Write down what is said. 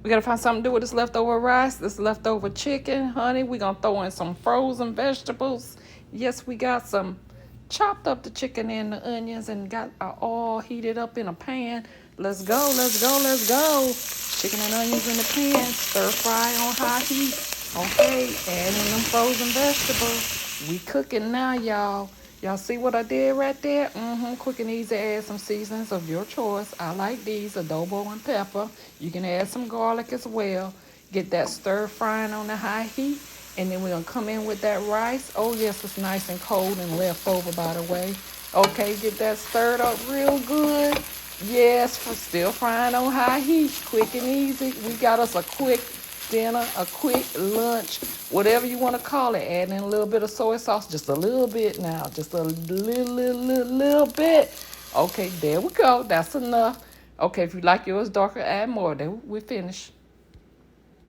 We gotta find something to do with this leftover rice, this leftover chicken, honey. We gonna throw in some frozen vegetables. Yes, we got some chopped up the chicken and the onions and got our oil heated up in a pan. Let's go, let's go, let's go. Chicken and onions in the pan, stir fry on high heat. Okay, add in them frozen vegetables. We cooking now, y'all. Y'all see what I did right there? Quick and easy. Add some seasonings of your choice. I like these, adobo and pepper. You can add some garlic as well. Get that stir frying on the high heat. And then we're going to come in with that rice. Oh, yes, it's nice and cold and left over, by the way. Okay, get that stirred up real good. Yes, for still frying on high heat. Quick and easy. We got us a quick dinner, a quick lunch, whatever you want to call it. Add in a little bit of soy sauce, just a little bit now, just a little bit. Okay, there we go. That's enough. Okay, if you like yours darker, add more. Then we finish.